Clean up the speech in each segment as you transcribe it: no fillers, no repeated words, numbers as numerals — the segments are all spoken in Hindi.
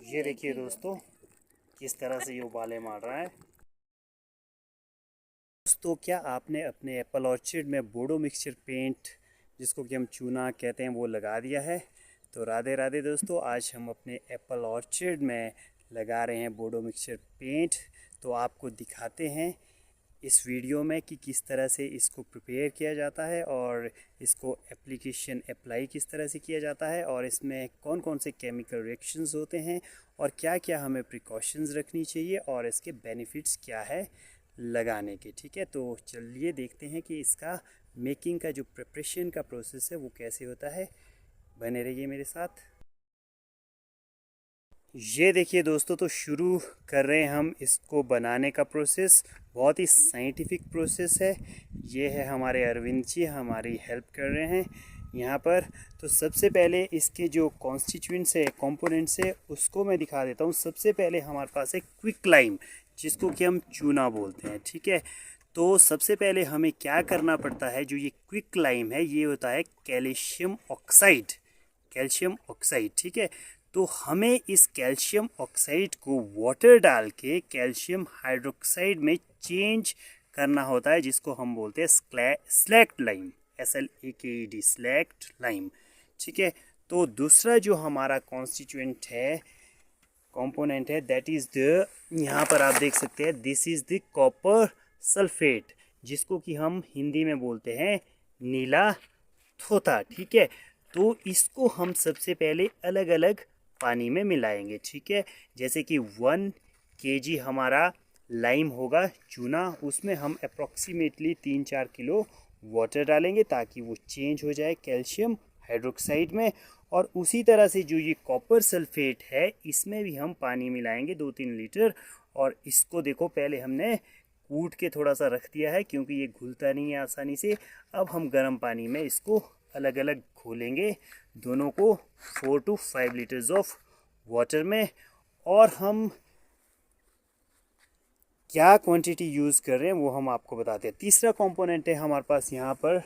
ये देखिए दोस्तों किस तरह से ये उबाले मार रहा है। दोस्तों क्या आपने अपने एप्पल ऑर्चिड में बोडो मिक्सचर पेंट जिसको कि हम चूना कहते हैं वो लगा दिया है? तो राधे राधे दोस्तों, आज हम अपने एप्पल ऑर्चिड में लगा रहे हैं बोडो मिक्सचर पेंट। तो आपको दिखाते हैं इस वीडियो में कि किस तरह से इसको प्रिपेयर किया जाता है और इसको एप्लीकेशन अप्लाई किस तरह से किया जाता है और इसमें कौन कौन से केमिकल रिएक्शंस होते हैं और क्या क्या हमें प्रिकॉशंस रखनी चाहिए और इसके बेनिफिट्स क्या है लगाने के। ठीक है, तो चलिए देखते हैं कि इसका मेकिंग का जो प्रिपरेशन का प्रोसेस है वो कैसे होता है। बने रहिए मेरे साथ। ये देखिए दोस्तों, तो शुरू कर रहे हैं हम इसको बनाने का प्रोसेस। बहुत ही साइंटिफिक प्रोसेस है। ये है हमारे अरविंद जी, हमारी हेल्प कर रहे हैं यहाँ पर। तो सबसे पहले इसके जो कॉन्स्टिट्यूएंट्स है, कंपोनेंट्स है, उसको मैं दिखा देता हूँ। सबसे पहले हमारे पास है क्विक लाइम, जिसको कि हम चूना बोलते हैं। ठीक है, तो सबसे पहले हमें क्या करना पड़ता है, जो ये क्विक लाइम है ये होता है कैल्शियम ऑक्साइड। कैल्शियम ऑक्साइड, ठीक है। तो हमें इस कैल्शियम ऑक्साइड को वाटर डाल के कैल्शियम हाइड्रोक्साइड में चेंज करना होता है, जिसको हम बोलते हैं select lime, SLAKED, select lime. ठीक है, तो दूसरा जो हमारा कॉन्स्टिट्यूएंट है, कंपोनेंट है, दैट इज़ द, यहाँ पर आप देख सकते हैं, this is the copper sulphate, जिसको कि हम हिंदी में बोलते हैं नीला थोथा। ठीक है, तो इसको हम सबसे पहले अलग अलग पानी में मिलाएंगे। ठीक है, जैसे कि 1 kg हमारा लाइम होगा चूना, उसमें हम अप्रॉक्सीमेटली 3-4 किलो वाटर डालेंगे ताकि वो चेंज हो जाए कैल्शियम हाइड्रोक्साइड में। और उसी तरह से जो ये कॉपर सल्फेट है, इसमें भी हम पानी मिलाएंगे 2-3 लीटर। और इसको देखो, पहले हमने कूट के थोड़ा सा रख दिया है क्योंकि ये घुलता नहीं है आसानी से। अब हम गर्म पानी में इसको अलग अलग घोलेंगे दोनों को 4 to 5 लीटर्स ऑफ वाटर में। और हम क्या क्वांटिटी यूज़ कर रहे हैं वो हम आपको बताते हैं। तीसरा कंपोनेंट है हमारे पास यहाँ पर,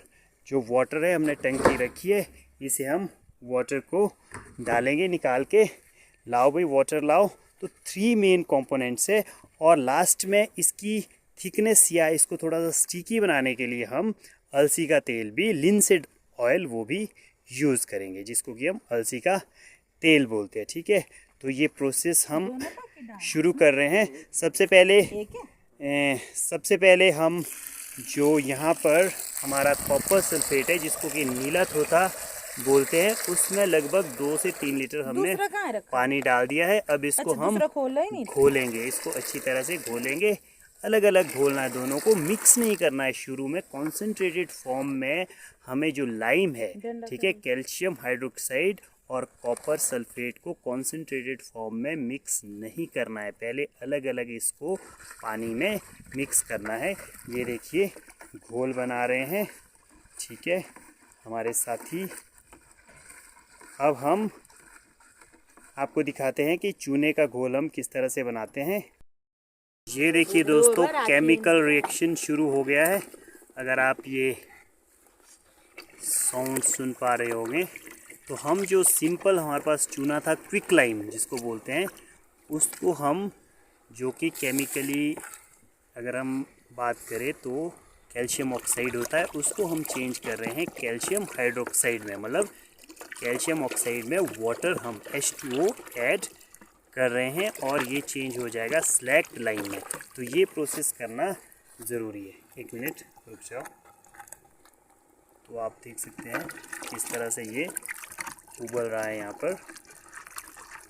जो वाटर है, हमने टंकी रखी है, इसे हम वाटर को डालेंगे निकाल के। लाओ भाई वाटर लाओ। तो 3 मेन कंपोनेंट्स है। और लास्ट में इसकी थिकनेस या इसको थोड़ा सा स्टिकी बनाने के लिए हम अलसी का तेल भी, लिनसीड ऑयल, वो भी यूज़ करेंगे, जिसको कि हम अलसी का तेल बोलते हैं। ठीक है, तो ये प्रोसेस हम शुरू कर रहे हैं। सबसे पहले हम जो यहाँ पर हमारा कॉपर सल्फेट है, जिसको कि नीला थोथा बोलते हैं, उसमें लगभग 2 से 3 लीटर हमने पानी डाल दिया है। अब इसको हम घोलेंगे, इसको अच्छी तरह से घोलेंगे। अलग अलग घोलना है, दोनों को मिक्स नहीं करना है। शुरू में कॉन्सेंट्रेटेड फॉर्म में हमें जो लाइम है, ठीक है, कैल्शियम हाइड्रोक्साइड और कॉपर सल्फेट को कॉन्सेंट्रेटेड फॉर्म में मिक्स नहीं करना है, पहले अलग अलग इसको पानी में मिक्स करना है। ये देखिए घोल बना रहे हैं, ठीक है, हमारे साथी। अब हम आपको दिखाते हैं कि चूने का घोल हम किस तरह से बनाते हैं। ये देखिए दोस्तों, केमिकल रिएक्शन शुरू हो गया है। अगर आप ये साउंड सुन पा रहे होंगे, तो हम जो सिंपल हमारे पास चूना था, क्विक लाइम जिसको बोलते हैं, उसको हम, जो कि केमिकली अगर हम बात करें तो कैल्शियम ऑक्साइड होता है, उसको हम चेंज कर रहे हैं कैल्शियम हाइड्रोक्साइड में। मतलब कैल्शियम ऑक्साइड में वाटर हम H2O ऐड कर रहे हैं और ये चेंज हो जाएगा स्लैक्ट लाइम में। तो ये प्रोसेस करना ज़रूरी है। 1 मिनट रुक जाओ। तो आप देख सकते हैं किस तरह से ये उबल रहा है यहाँ पर।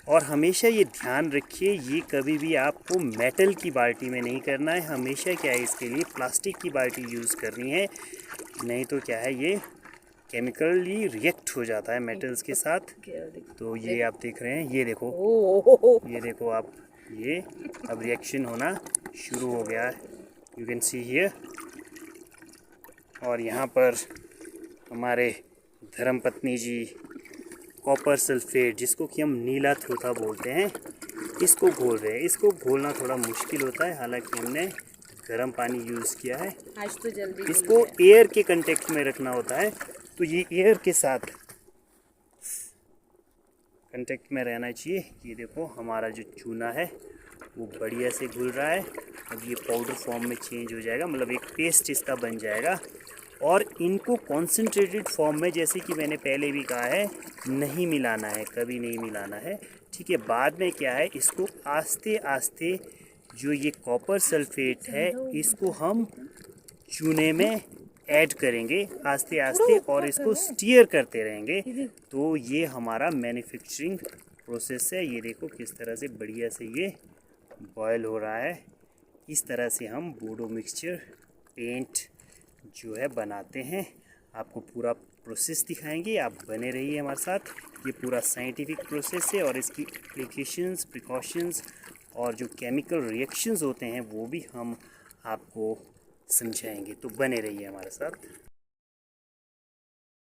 और हमेशा ये ध्यान रखिए, ये कभी भी आपको मेटल की बाल्टी में नहीं करना है। हमेशा क्या है, इसके लिए प्लास्टिक की बाल्टी यूज़ करनी है, नहीं तो क्या है, ये केमिकली रिएक्ट हो जाता है मेटल्स के साथ। तो ये आप देख रहे हैं, ये देखो आप, ये अब रिएक्शन होना शुरू हो गया है, यू कैन सी हियर। और यहाँ पर हमारे धर्मपत्नी जी कॉपर सल्फेट, जिसको कि हम नीला थोथा बोलते हैं, इसको घोल रहे हैं। इसको घोलना थोड़ा मुश्किल होता है, हालांकि हमने गर्म पानी यूज़ किया है। आज तो जल्दी इसको एयर के कांटेक्ट में रखना होता है। तो ये एयर के साथ कांटेक्ट में रहना चाहिए। ये देखो हमारा जो चूना है वो बढ़िया से घुल रहा है। अब ये पाउडर फॉर्म में चेंज हो जाएगा, मतलब एक पेस्ट इसका बन जाएगा। और इनको कॉन्सेंट्रेटेड फॉर्म में, जैसे कि मैंने पहले भी कहा है, नहीं मिलाना है, कभी नहीं मिलाना है, ठीक है। बाद में क्या है, इसको आस्ते आस्ते जो ये कॉपर सल्फेट है इसको हम चूने में ऐड करेंगे आस्ते आस्ते, और इसको स्टीयर करते रहेंगे। तो ये हमारा मैन्युफैक्चरिंग प्रोसेस है। ये देखो किस तरह से बढ़िया से ये बॉयल हो रहा है। इस तरह से हम बोडो मिक्सचर पेंट जो है बनाते हैं। आपको पूरा प्रोसेस दिखाएंगे, आप बने रहिए हमारे साथ। ये पूरा साइंटिफिक प्रोसेस है और इसकी एप्लीकेशंस, प्रिकॉशंस और जो केमिकल रिएक्शंस होते हैं वो भी हम आपको समझाएंगे, तो बने रहिए हमारे साथ।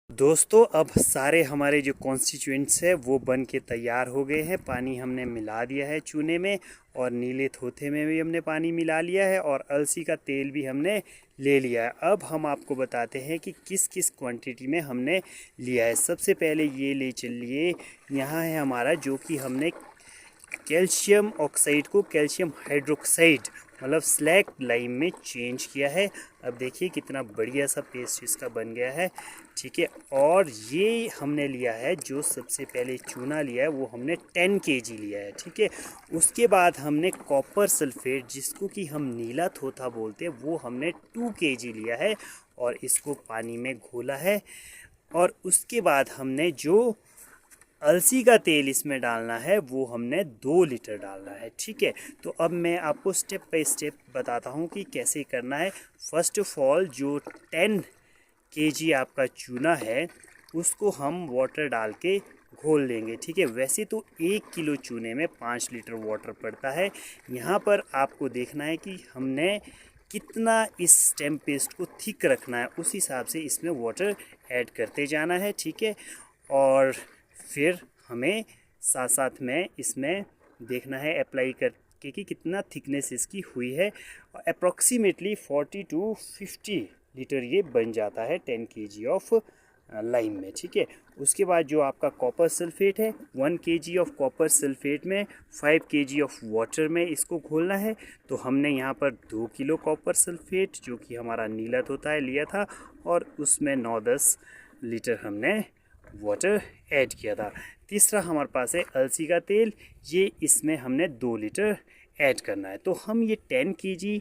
दोस्तों अब सारे हमारे जो कॉन्स्टिट्यूएंट्स है वो बन के तैयार हो गए हैं। पानी हमने मिला दिया है चूने में, और नीले थोथे में भी हमने पानी मिला लिया है, और अलसी का तेल भी हमने ले लिया है। अब हम आपको बताते हैं कि किस किस क्वांटिटी में हमने लिया है। सबसे पहले ये ले चलिए, यहाँ है हमारा जो कि हमने कैल्शियम ऑक्साइड को कैल्शियम हाइड्रोक्साइड मतलब स्लैग लाइम में चेंज किया है। अब देखिए कितना बढ़िया सा पेस्ट इसका बन गया है, ठीक है। और ये हमने लिया है, जो सबसे पहले चूना लिया है वो हमने 10 kg लिया है, ठीक है। उसके बाद हमने कॉपर सल्फेट, जिसको कि हम नीला थोथा बोलते हैं, वो हमने 2 kg लिया है और इसको पानी में घोला है। और उसके बाद हमने जो अलसी का तेल इसमें डालना है वो हमने 2 लीटर डालना है, ठीक है। तो अब मैं आपको स्टेप बाय स्टेप बताता हूँ कि कैसे करना है। फर्स्ट ऑफ ऑल जो 10 kg आपका चूना है उसको हम वाटर डाल के घोल लेंगे, ठीक है। वैसे तो 1 किलो चूने में 5 लीटर वाटर पड़ता है। यहाँ पर आपको देखना है कि हमने कितना इस स्टेम पेस्ट को थिक रखना है, उस हिसाब से इसमें वाटर ऐड करते जाना है, ठीक है। और फिर हमें साथ साथ में इसमें देखना है अप्लाई करके कि कितना थिकनेस इसकी हुई है। अप्रॉक्सीमेटली 40 to 50 लीटर ये बन जाता है 10 kg ऑफ लाइम में, ठीक है। उसके बाद जो आपका कॉपर सल्फेट है, 1 kg ऑफ कॉपर सल्फेट में 5 kg ऑफ वाटर में इसको घोलना है। तो हमने यहाँ पर 2 किलो कॉपर सल्फेट, जो कि हमारा नीला होता है, लिया था, और उसमें 9-10 लीटर हमने वाटर ऐड किया था। तीसरा हमारे पास है अलसी का तेल, ये इसमें हमने 2 लीटर ऐड करना है। तो हम ये 10 kg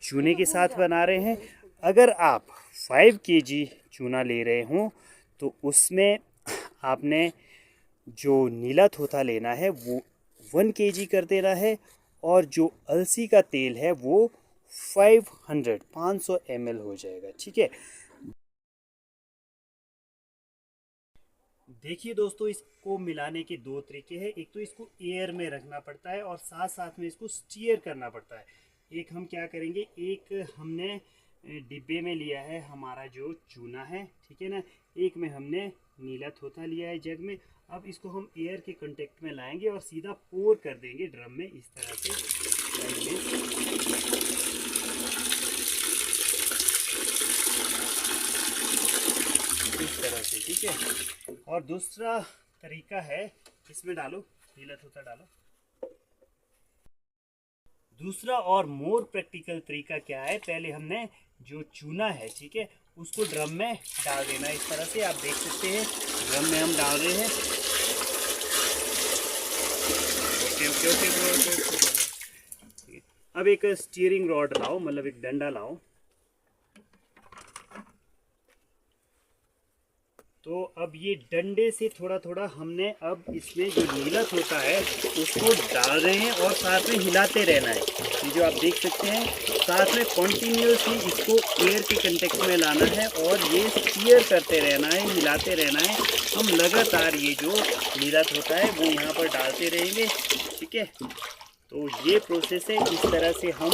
चूने के साथ बना रहे हैं। अगर आप 5 kg चूना ले रहे हों तो उसमें आपने जो नीला थोथा लेना है वो 1 kg कर देना है, और जो अलसी का तेल है वो 500 ml हो जाएगा, ठीक है। देखिए दोस्तों, इसको मिलाने के 2 तरीके हैं। एक तो इसको एयर में रखना पड़ता है और साथ साथ में इसको स्टीयर करना पड़ता है। एक हम क्या करेंगे, एक हमने डिब्बे में लिया है हमारा जो चूना है, ठीक है ना, एक में हमने नीला थोथा लिया है जग में। अब इसको हम एयर के कांटेक्ट में लाएंगे और सीधा पोर कर देंगे ड्रम में, इस तरह से इस तरह से, ठीक है। और दूसरा तरीका है, इसमें डालो नीला थोथा डालो। दूसरा और मोर प्रैक्टिकल तरीका क्या है, पहले हमने जो चूना है, ठीक है, उसको ड्रम में डाल देना। इस तरह से आप देख सकते हैं ड्रम में हम डाल रहे हैं। ओके। अब एक स्टीयरिंग रॉड लाओ, मतलब एक डंडा लाओ। तो अब ये डंडे से थोड़ा थोड़ा हमने अब इसमें जो नीला होता है उसको डाल रहे हैं और साथ में हिलाते रहना है। ये जो आप देख सकते हैं, साथ में कॉन्टीन्यूसली इसको एयर के कांटेक्ट में लाना है और ये स्टीयर करते रहना है, हिलाते रहना है। हम लगातार ये जो नीला होता है वो यहाँ पर डालते रहेंगे, ठीक है। तो ये प्रोसेस है, इस तरह से हम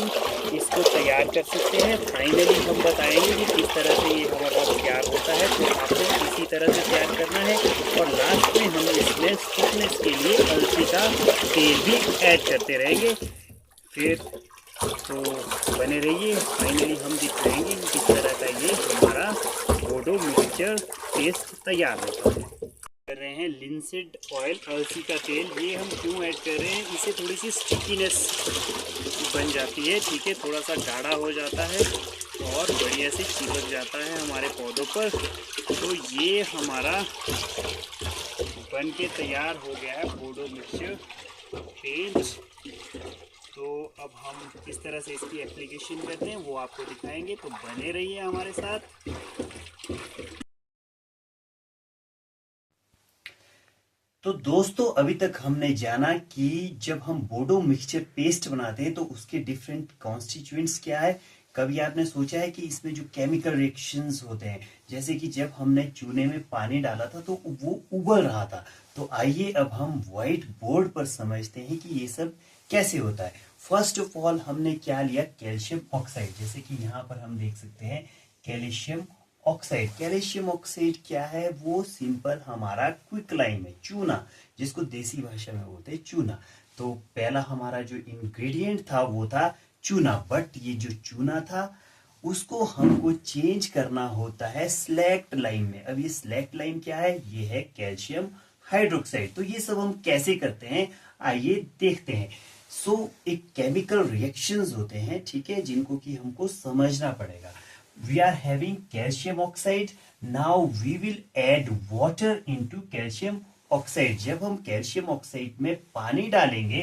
इसको तैयार कर सकते हैं। फाइनली हम बताएंगे कि किस तरह से ये हमारा तैयार होता है। तो आपको इसी तरह से तैयार करना है और लास्ट में हम इसमें थिकनेस के लिए अलसी का तेल भी ऐड करते रहेंगे। फिर तो बने रहिए, फाइनली हम दिखाएंगे किस तरह का ये हमारा बोडो मिक्सचर पेस्ट तैयार होता है। कर रहे हैं लिंसेड ऑयल, अलसी का तेल। ये हम क्यों ऐड कर रहे हैं, इससे थोड़ी सी स्टिकीनेस बन जाती है, ठीक है, थोड़ा सा गाढ़ा हो जाता है और बढ़िया से चिपक जाता है हमारे पौधों पर। तो ये हमारा बन के तैयार हो गया है बोडो मिक्सचर पेस्ट। तो अब हम किस तरह से इसकी एप्लीकेशन करते हैं वो आपको दिखाएंगे, तो बने रहिए हमारे साथ। तो दोस्तों अभी तक हमने जाना कि जब हम बोडो मिक्सचर पेस्ट बनाते हैं तो उसके डिफरेंट कॉन्स्टिट्यूएंट्स क्या है। कभी आपने सोचा है कि इसमें जो केमिकल रिएक्शंस होते हैं, जैसे कि जब हमने चूने में पानी डाला था तो वो उबल रहा था। तो आइए अब हम व्हाइट बोर्ड पर समझते हैं कि ये सब कैसे होता है। फर्स्ट ऑफ ऑल हमने क्या लिया, कैल्शियम ऑक्साइड, जैसे कि यहाँ पर हम देख सकते हैं कैल्शियम ऑक्साइड। कैल्शियम ऑक्साइड क्या है, वो सिंपल हमारा क्विकलाइम है, चूना, जिसको देसी भाषा में बोलते हैं चूना। तो पहला हमारा जो इंग्रेडिएंट था वो था चूना, बट ये जो चूना था उसको हमको चेंज करना होता है स्लैक्ट लाइम में। अब ये स्लैक्ट लाइम क्या है, ये है कैल्शियम हाइड्रोक्साइड। तो ये सब हम कैसे करते हैं आइए देखते हैं। एक केमिकल रिएक्शंस होते हैं, ठीक है, जिनको कि हमको समझना पड़ेगा। We are having calcium oxide. Now we will add water into calcium oxide. जब हम कैल्शियम ऑक्साइड में पानी डालेंगे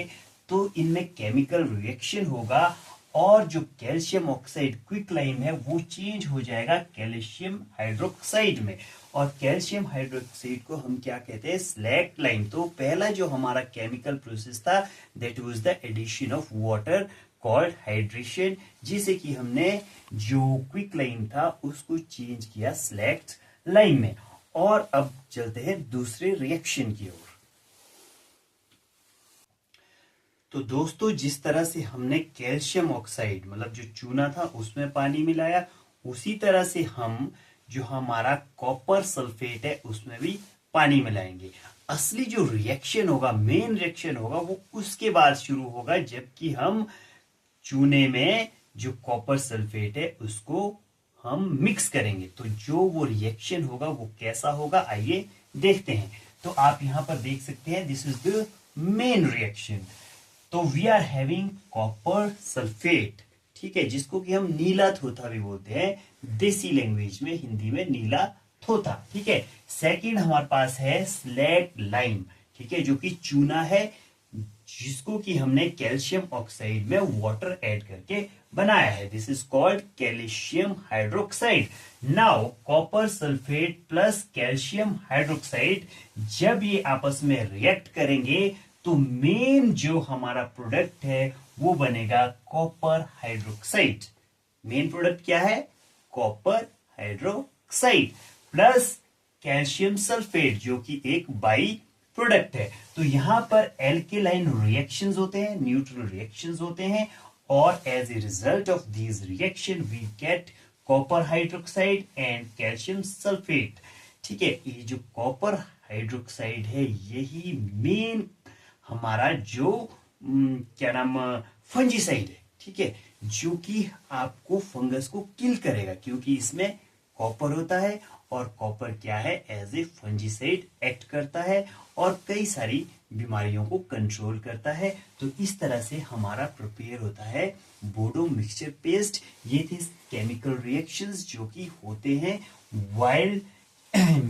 तो इनमें केमिकल रिएक्शन होगा और जो कैल्शियम ऑक्साइड क्विक लाइम है वो चेंज हो जाएगा कैल्शियम हाइड्रोक्साइड में। और कैल्शियम हाइड्रोक्साइड को हम क्या कहते हैं, स्लैक्ट लाइम। तो पहला जो हमारा केमिकल प्रोसेस था that was the addition of water called hydration, जिसे कि हमने जो क्विक लाइम था उसको चेंज किया स्लैक्ट लाइम में। और अब चलते हैं दूसरे रिएक्शन की ओर। तो दोस्तों जिस तरह से हमने कैल्शियम ऑक्साइड मतलब जो चूना था उसमें पानी मिलाया, उसी तरह से हम जो हमारा कॉपर सल्फेट है उसमें भी पानी मिलाएंगे। असली जो रिएक्शन होगा, मेन रिएक्शन होगा, वो उसके बाद शुरू होगा, जबकि हम चूने में जो कॉपर सल्फेट है उसको हम मिक्स करेंगे। तो जो वो रिएक्शन होगा वो कैसा होगा आइए देखते हैं। तो आप यहां पर देख सकते हैं this is the main reaction. तो we are having copper sulphate, ठीक है, जिसको कि हम नीला थोथा भी बोलते हैं देसी लैंग्वेज में, हिंदी में नीला थोथा, ठीक है। सेकंड हमारे पास है स्लैक्ट लाइम, ठीक है, जो कि चूना है, जिसको कि हमने कैल्शियम ऑक्साइड में वाटर ऐड करके बनाया है। This is called calcium hydroxide. Now copper sulphate plus calcium hydroxide जब ये आपस में रिएक्ट करेंगे तो मेन जो हमारा प्रोडक्ट है वो बनेगा कॉपर हाइड्रोक्साइड। मेन प्रोडक्ट क्या है, copper hydroxide plus calcium sulphate, जो कि एक बाई प्रोडक्ट है। तो यहां पर एल्केलाइन रिएक्शंस होते हैं, न्यूट्रल रिएक्शंस होते हैं, और as a result of these reaction we get copper hydroxide and calcium sulphate, ठीक है। ये जो कॉपर हाइड्रोक्साइड है यही मेन हमारा जो क्या नाम फंजीसाइड है, ठीक है, जो कि आपको फंगस को किल करेगा, क्योंकि इसमें कॉपर होता है और कॉपर क्या है, एज ए फंजीसाइड एक्ट करता है और कई सारी बीमारियों को कंट्रोल करता है। तो इस तरह से हमारा प्रिपेयर होता है बोडो मिक्सचर पेस्ट। ये थे केमिकल रिएक्शंस जो कि होते हैं while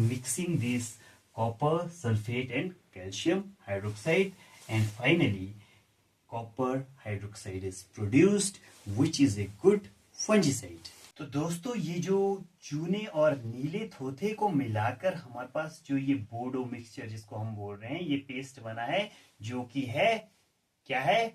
mixing this copper sulfate and calcium hydroxide, and finally copper hydroxide is produced which is a good fungicide। तो दोस्तों ये जो चूने और नीले थोथे को मिलाकर हमारे पास जो ये बोडो मिक्सचर जिसको हम बोल रहे हैं ये पेस्ट बना है, जो कि है क्या है,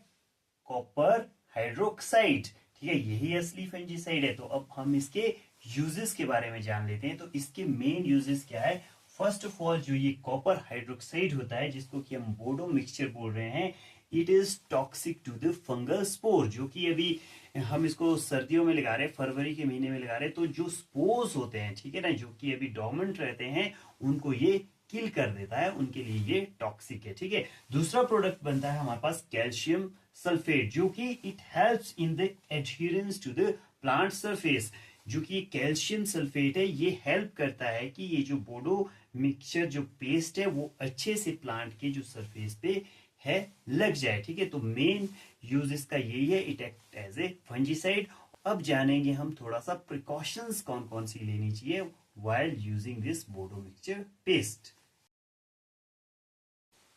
कॉपर हाइड्रोक्साइड, ठीक है, यही असली फंजीसाइड है। तो अब हम इसके यूजेस के बारे में जान लेते हैं। तो इसके मेन यूजेस क्या है, फर्स्ट ऑफ ऑल जो ये कॉपर हाइड्रोक्साइड होता है जिसको कि हम बोडो मिक्सचर बोल रहे हैं, it is toxic to the fungal spore, जो कि अभी हम इसको सर्दियों में लगा रहे हैं, फरवरी के महीने में लगा रहे हैं, तो जो स्पोर्स होते हैं, ठीक है ना, जो कि अभी डोर्मेंट रहते हैं, उनको ये किल कर देता है, उनके लिए ये टॉक्सिक है, ठीक है। दूसरा प्रोडक्ट बनता है हमारे पास कैल्शियम सल्फेट, जो कि it helps in the adherence to the plant surface. जो कि कैल्शियम सल्फेट है ये हेल्प करता है कि ये जो बोडो मिक्सचर जो पेस्ट है वो अच्छे से प्लांट के जो सरफेस पे है लग जाए। ठीक है, तो मेन यूज इसका यही है, it act as a fungicide. अब जानेंगे हम थोड़ा सा प्रिकॉशंस कौन कौन सी लेनी चाहिए while using this Bodo mixture paste.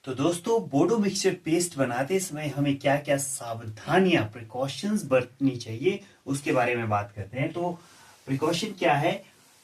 तो दोस्तों, बोडो मिक्सचर पेस्ट बनाते समय हमें क्या क्या सावधानियां प्रिकॉशंस बरतनी चाहिए उसके बारे में बात करते हैं। तो प्रिकॉशन क्या है,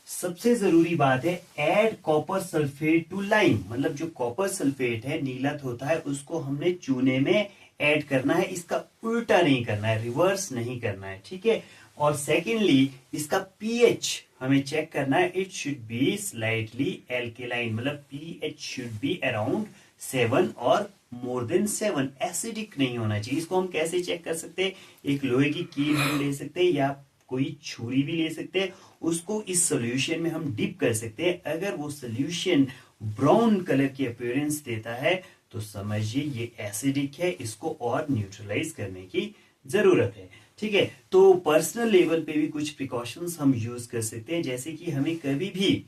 सबसे जरूरी बात है add copper sulphate to lime. मतलब जो कॉपर सल्फेट है, नीलत होता है, उसको हमने चूने में ऐड करना है, इसका उल्टा नहीं करना है, रिवर्स नहीं करना है। ठीक है, और सेकेंडली इसका पीएच हमें चेक करना है, it should be slightly alkaline, मतलब पीएच शुड बी अराउंड 7 और मोर देन 7, एसिडिक नहीं होना चाहिए। इसको हम कैसे चेक कर सकते हैं, एक लोहे की कील हम ले सकते हैं या कोई छुरी भी ले सकते हैं, उसको इस सोल्यूशन में हम डिप कर सकते हैं। अगर वो सोल्यूशन ब्राउन कलर की अपीयरेंस देता है तो समझिए ये एसिडिक है, इसको और न्यूट्रलाइज करने की जरूरत है। ठीक है, तो पर्सनल लेवल पे भी कुछ प्रिकॉशंस हम यूज कर सकते हैं, जैसे कि हमें कभी भी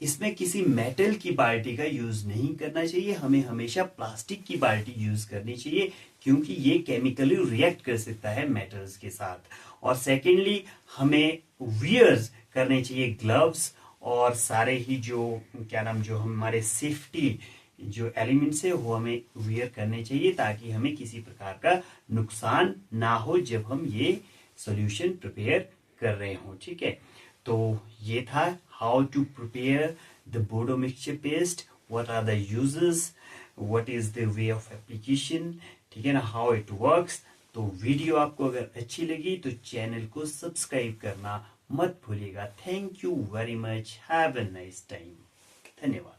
इसमें किसी मेटल की बाल्टी का यूज नहीं करना चाहिए, हमें हमेशा प्लास्टिक की बाल्टी यूज करनी चाहिए, क्योंकि ये केमिकली रिएक्ट कर सकता है मेटल्स के साथ। और सेकेंडली हमें वियर्स करने चाहिए ग्लव्स, और सारे ही जो क्या नाम जो हमारे सेफ्टी जो एलिमेंट्स है वो हमें वियर करने चाहिए, ताकि हमें किसी प्रकार का नुकसान ना हो जब हम ये सॉल्यूशन प्रिपेयर कर रहे हो। ठीक है, तो ये था हाउ टू प्रिपेयर द बोडो mixture paste, what are the uses, what is the way of application, ठीक है ना, हाउ इट वर्क्स। तो वीडियो आपको अगर अच्छी लगी तो चैनल को सब्सक्राइब करना मत भूलिएगा। Thank you very much, have a nice time, धन्यवाद।